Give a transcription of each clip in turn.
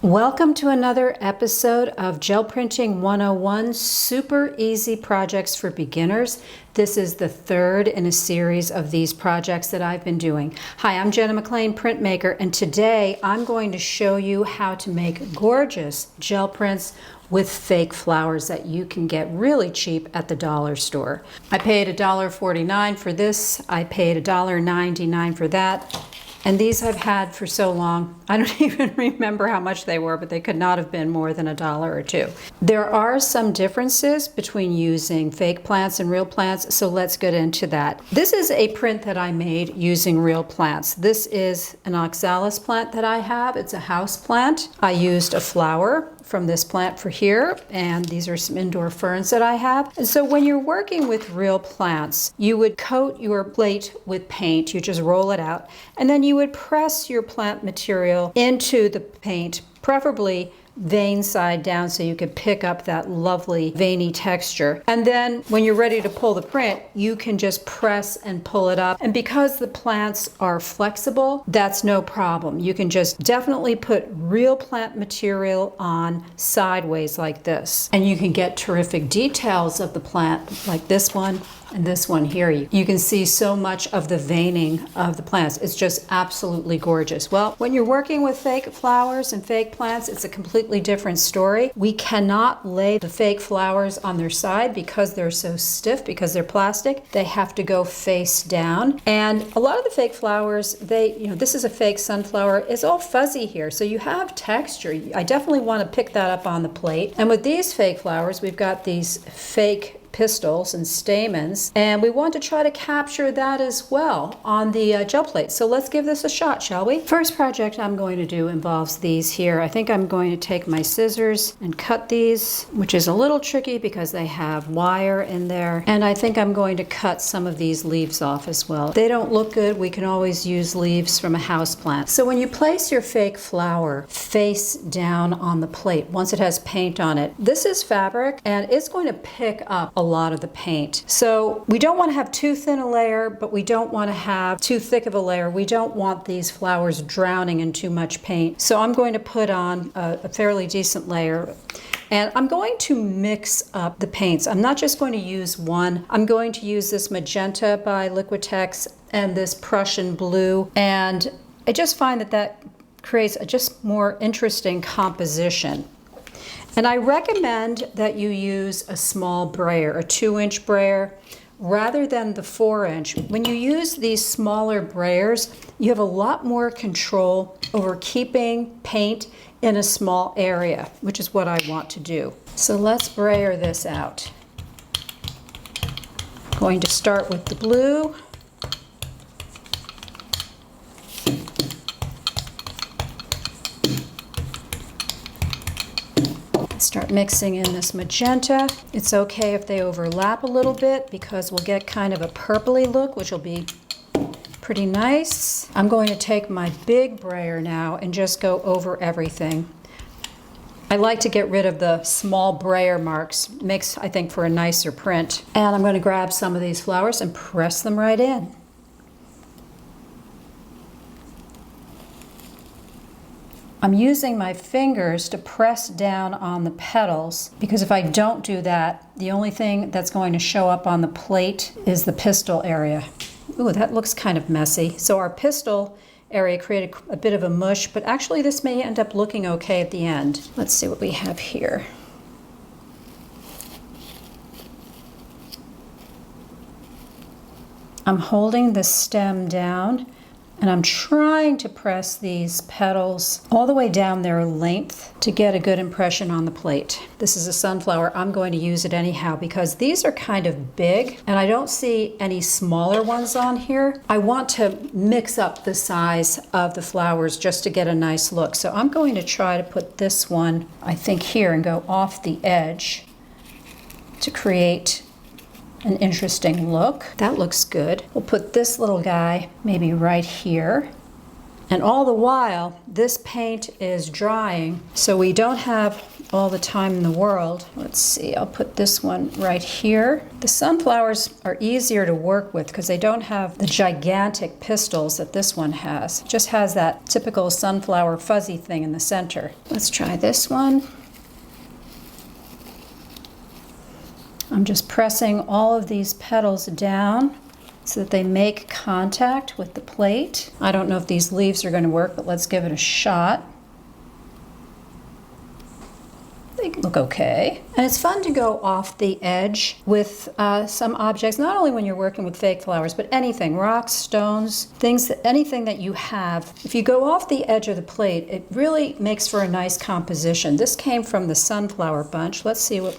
Welcome to another episode of Gel Printing 101, super easy projects for beginners. This is the third in a series of these projects that I've been doing. Hi, I'm Jenna McLean, printmaker, and today I'm going to show you how to make gorgeous gel prints with fake flowers that you can get really cheap at the dollar store. I paid $1.49 for this. I paid $1.99 for that. And these I've had for so long, I don't even remember how much they were, but they could not have been more than $1 or $2. There are some differences between using fake plants and real plants, so let's get into that. This is a print that I made using real plants. This is an oxalis plant that I have. It's a house plant. I used a flower from this plant for here, and these are some indoor ferns that I have. And so when you're working with real plants, you would coat your plate with paint. You just roll it out, and then you would press your plant material into the paint, preferably vein side down so you could pick up that lovely veiny texture. And then when you're ready to pull the print, you can just press and pull it up. And because the plants are flexible, that's no problem. You can just definitely put real plant material on sideways like this. And you can get terrific details of the plant like this one. And this one here, you can see so much of the veining of the plants. It's just absolutely gorgeous. Well, when you're working with fake flowers and fake plants, it's a completely different story. We cannot lay the fake flowers on their side because they're so stiff, because they're plastic. They have to go face down. And a lot of the fake flowers, this is a fake sunflower, it's all fuzzy here. So you have texture. I definitely want to pick that up on the plate. And with these fake flowers, we've got these fake pistils and stamens, and we want to try to capture that as well on the gel plate. So let's give this a shot, shall we? First project I'm going to do involves these here. I think I'm going to take my scissors and cut these, which is a little tricky because they have wire in there. And I think I'm going to cut some of these leaves off as well. They don't look good. We can always use leaves from a house plant. So when you place your fake flower face down on the plate, once it has paint on it, this is fabric and it's going to pick up a lot of the paint. So we don't want to have too thin a layer, but we don't want to have too thick of a layer. We don't want these flowers drowning in too much paint. So I'm going to put on a fairly decent layer. And I'm going to mix up the paints. I'm not just going to use one. I'm going to use this magenta by Liquitex and this Prussian blue. And I just find that creates a just more interesting composition. And I recommend that you use a small brayer, a 2-inch brayer, rather than the 4-inch. When you use these smaller brayers, you have a lot more control over keeping paint in a small area, which is what I want to do. So let's brayer this out. I'm going to start with the blue. Start mixing in this magenta. It's okay if they overlap a little bit because we'll get kind of a purpley look, which will be pretty nice. I'm going to take my big brayer now and just go over everything. I like to get rid of the small brayer marks. Makes, I think, for a nicer print. And I'm going to grab some of these flowers and press them right in. I'm using my fingers to press down on the petals because if I don't do that, the only thing that's going to show up on the plate is the pistil area. Ooh, that looks kind of messy. So our pistil area created a bit of a mush, but actually this may end up looking okay at the end. Let's see what we have here. I'm holding the stem down and I'm trying to press these petals all the way down their length to get a good impression on the plate. This is a sunflower. I'm going to use it anyhow because these are kind of big and I don't see any smaller ones on here. I want to mix up the size of the flowers just to get a nice look. So I'm going to try to put this one, I think, here and go off the edge to create an interesting look. That looks good. We'll put this little guy maybe right here. And all the while, this paint is drying, so we don't have all the time in the world. Let's see, I'll put this one right here. The sunflowers are easier to work with because they don't have the gigantic pistils that this one has. It just has that typical sunflower fuzzy thing in the center. Let's try this one. I'm just pressing all of these petals down so that they make contact with the plate. I don't know if these leaves are going to work, but let's give it a shot. They look okay. And it's fun to go off the edge with some objects, not only when you're working with fake flowers, but anything, rocks, stones, things, anything that you have. If you go off the edge of the plate, it really makes for a nice composition. This came from the sunflower bunch. Let's see what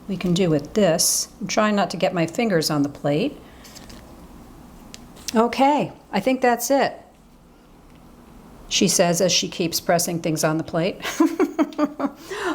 we can do with this. I'm trying not to get my fingers on the plate. Okay, I think that's it, she says as she keeps pressing things on the plate.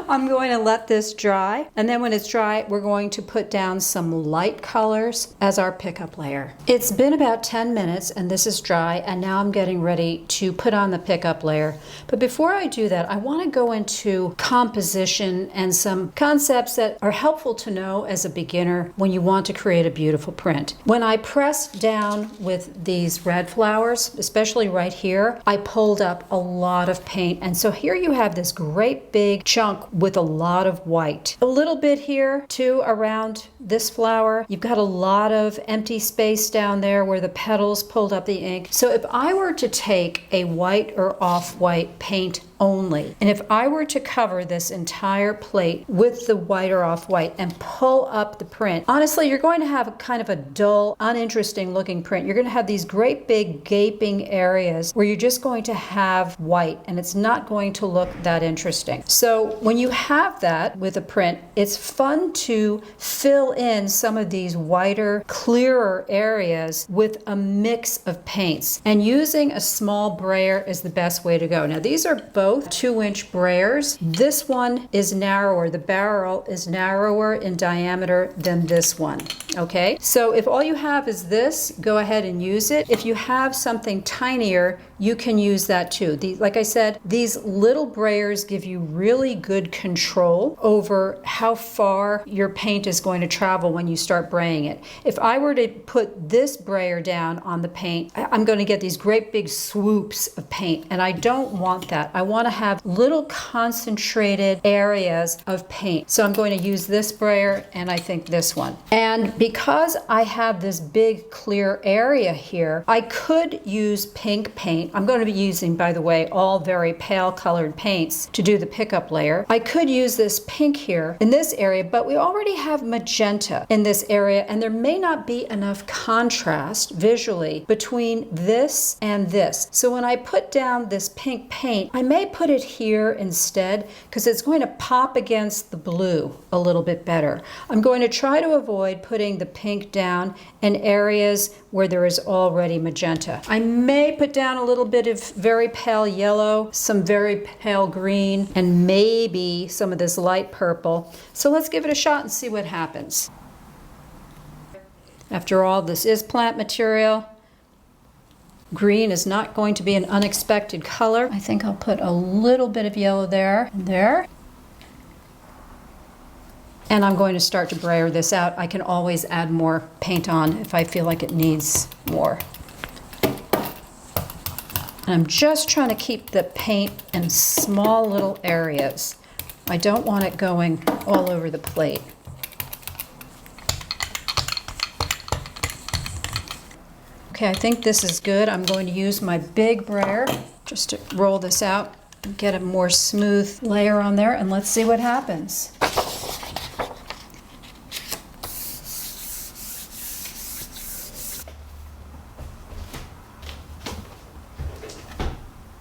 I'm going to let this dry, and then when it's dry, we're going to put down some light colors as our pickup layer. It's been about 10 minutes and this is dry, and now I'm getting ready to put on the pickup layer. But before I do that, I want to go into composition and some concepts that are helpful to know as a beginner when you want to create a beautiful print. When I pressed down with these red flowers, especially right here, I pulled up a lot of paint, and so here you have this great big chunk with a lot of white. A little bit here too around this flower. You've got a lot of empty space down there where the petals pulled up the ink. So if I were to take a white or off-white paint only, and if I were to cover this entire plate with the white or off-white and pull up the print, honestly, you're going to have a kind of a dull, uninteresting looking print. You're going to have these great big gaping areas where you're just going to have white, and it's not going to look that interesting. So when you have that with a print, it's fun to fill in some of these whiter, clearer areas with a mix of paints. And using a small brayer is the best way to go. Now these are both 2-inch brayers. This one is narrower. The barrel is narrower in diameter than this one. Okay, so if all you have is this, go ahead and use it. If you have something tinier, you can use that too. Like I said, these little brayers give you really good control over how far your paint is going to travel when you start braying it. If I were to put this brayer down on the paint, I'm going to get these great big swoops of paint, and I don't want that. I want to have little concentrated areas of paint. So I'm going to use this brayer, and I think this one. And because I have this big clear area here, I could use pink paint. I'm going to be using, by the way, all very pale colored paints to do the pickup layer. I could use this pink here in this area, but we already have magenta in this area, and there may not be enough contrast visually between this and this. So when I put down this pink paint, I may put it here instead because it's going to pop against the blue a little bit better. I'm going to try to avoid putting the pink down in areas where there is already magenta. I may put down a little bit of very pale yellow, some very pale green, and maybe some of this light purple. So let's give it a shot and see what happens. After all, this is plant material. Green is not going to be an unexpected color. I think I'll put a little bit of yellow there and there. And I'm going to start to brayer this out. I can always add more paint on if I feel like it needs more. And I'm just trying to keep the paint in small little areas. I don't want it going all over the plate. Okay, I think this is good. I'm going to use my big brayer just to roll this out and get a more smooth layer on there, and let's see what happens.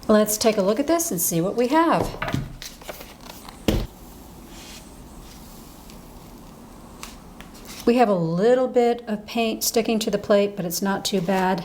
Let's take a look at this and see what we have. We have a little bit of paint sticking to the plate, but it's not too bad.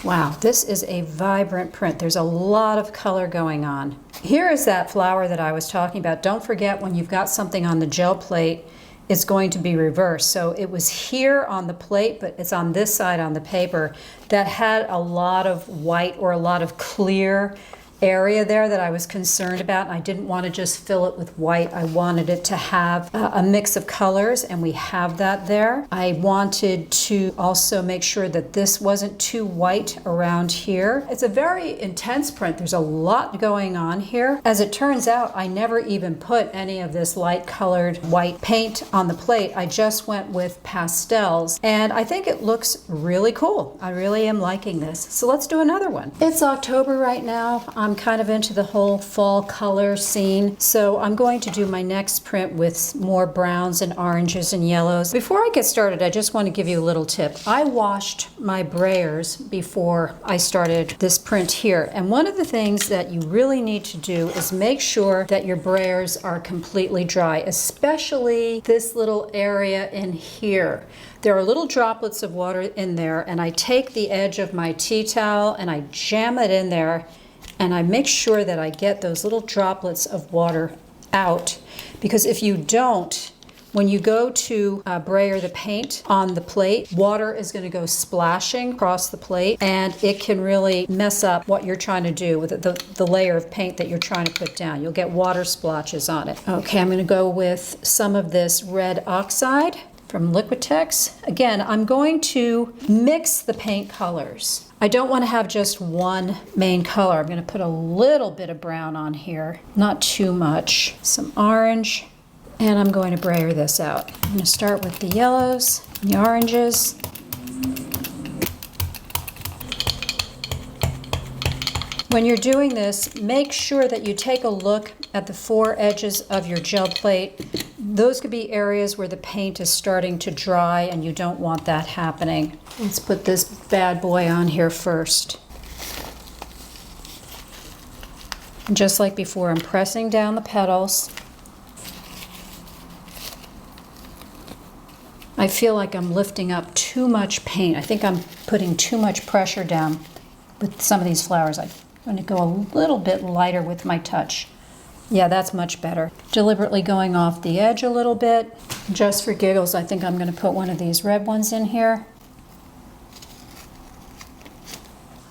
Wow, this is a vibrant print. There's a lot of color going on. Here is that flower that I was talking about. Don't forget, when you've got something on the gel plate, it's going to be reversed. So it was here on the plate, but it's on this side on the paper that had a lot of white or a lot of clear area there that I was concerned about. I didn't want to just fill it with white. I wanted it to have a mix of colors, and we have that there. I wanted to also make sure that this wasn't too white around here. It's a very intense print. There's a lot going on here. As it turns out, I never even put any of this light colored white paint on the plate. I just went with pastels, and I think it looks really cool. I really am liking this. So let's do another one. It's October right now. I'm kind of into the whole fall color scene, so I'm going to do my next print with more browns and oranges and yellows. Before I get started, I just want to give you a little tip. I washed my brayers before I started this print here, and one of the things that you really need to do is make sure that your brayers are completely dry, especially this little area in here. There are little droplets of water in there, and I take the edge of my tea towel and I jam it in there, and I make sure that I get those little droplets of water out, because if you don't, when you go to brayer the paint on the plate, water is going to go splashing across the plate, and it can really mess up what you're trying to do with the layer of paint that you're trying to put down. You'll get water splotches on it. Okay, I'm going to go with some of this red oxide from Liquitex. Again, I'm going to mix the paint colors. I don't want to have just one main color. I'm going to put a little bit of brown on here, not too much. Some orange, and I'm going to brayer this out. I'm going to start with the yellows and the oranges. When you're doing this, make sure that you take a look at the four edges of your gel plate. Those could be areas where the paint is starting to dry, and you don't want that happening. Let's put this bad boy on here first. And just like before, I'm pressing down the petals. I feel like I'm lifting up too much paint. I think I'm putting too much pressure down with some of these flowers. I'm going to go a little bit lighter with my touch. Yeah, that's much better. Deliberately going off the edge a little bit. Just for giggles, I think I'm going to put one of these red ones in here.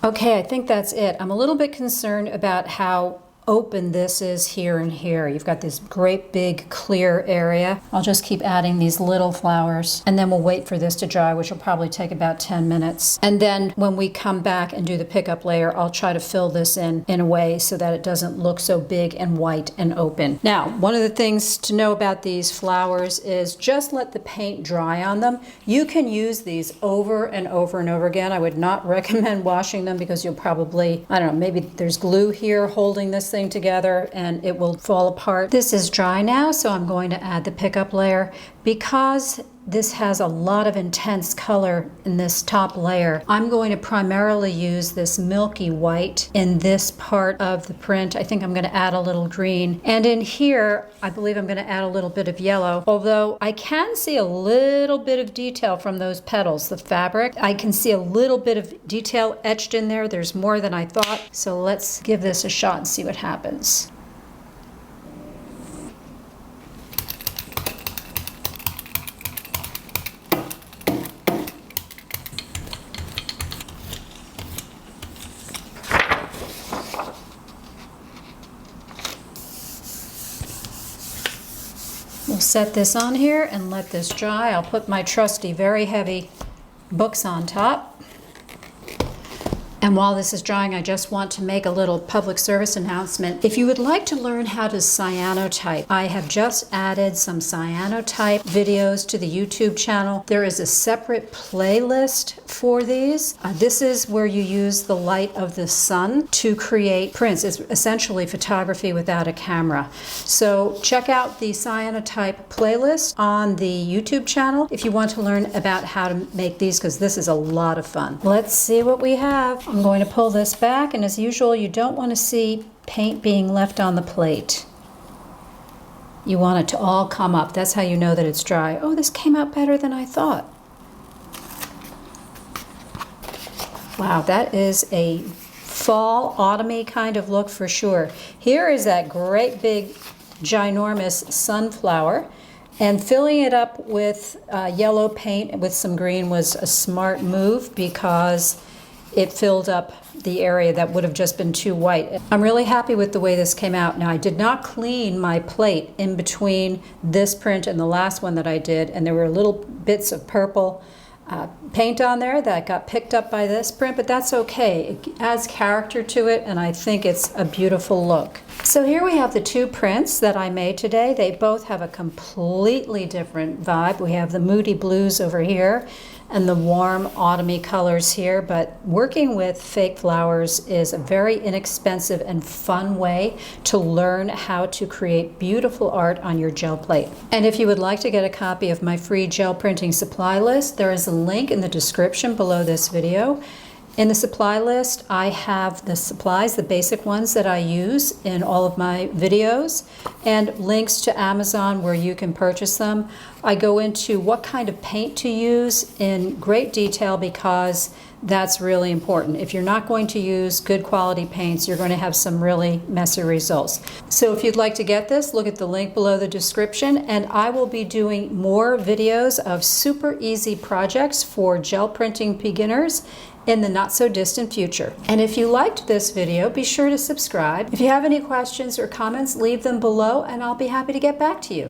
Okay, I think that's it. I'm a little bit concerned about how open this is here and here. You've got this great big clear area. I'll just keep adding these little flowers, and then we'll wait for this to dry, which will probably take about 10 minutes. And then when we come back and do the pickup layer, I'll try to fill this in a way so that it doesn't look so big and white and open. Now, one of the things to know about these flowers is just let the paint dry on them. You can use these over and over and over again. I would not recommend washing them, because you'll probably, I don't know, maybe there's glue here holding this thing together and it will fall apart. This is dry now, so I'm going to add the pickup layer. Because this has a lot of intense color in this top layer, I'm going to primarily use this milky white in this part of the print. I think I'm going to add a little green, and in here I believe I'm going to add a little bit of yellow, although I can see a little bit of detail from those petals, the fabric. I can see a little bit of detail etched in there. There's more than I thought, so let's give this a shot and see what happens. We'll set this on here and let this dry. I'll put my trusty, very heavy books on top. And while this is drying, I just want to make a little public service announcement. If you would like to learn how to cyanotype, I have just added some cyanotype videos to the YouTube channel. There is a separate playlist for these. This is where you use the light of the sun to create prints. It's essentially photography without a camera. So check out the cyanotype playlist on the YouTube channel if you want to learn about how to make these, because this is a lot of fun. Let's see what we have. I'm going to pull this back, and as usual, you don't want to see paint being left on the plate. You want it to all come up. That's how you know that it's dry. Oh, this came out better than I thought. Wow, that is a fall, autumny kind of look for sure. Here is that great big, ginormous sunflower, and filling it up with yellow paint with some green was a smart move, because it filled up the area that would have just been too white. I'm really happy with the way this came out. Now, I did not clean my plate in between this print and the last one that I did, and there were little bits of purple paint on there that got picked up by this print, but that's okay. It adds character to it, and I think it's a beautiful look. So here we have the two prints that I made today. They both have a completely different vibe. We have the Moody Blues over here and the warm autumny colors here, but working with fake flowers is a very inexpensive and fun way to learn how to create beautiful art on your gel plate. And if you would like to get a copy of my free gel printing supply list, there is a link in the description below this video. In the supply list, I have the supplies, the basic ones that I use in all of my videos, and links to Amazon where you can purchase them. I go into what kind of paint to use in great detail because that's really important. If you're not going to use good quality paints, you're going to have some really messy results. So if you'd like to get this, look at the link below the description, and I will be doing more videos of super easy projects for gel printing beginners in the not so distant future. And if you liked this video, be sure to subscribe. If you have any questions or comments, leave them below and I'll be happy to get back to you.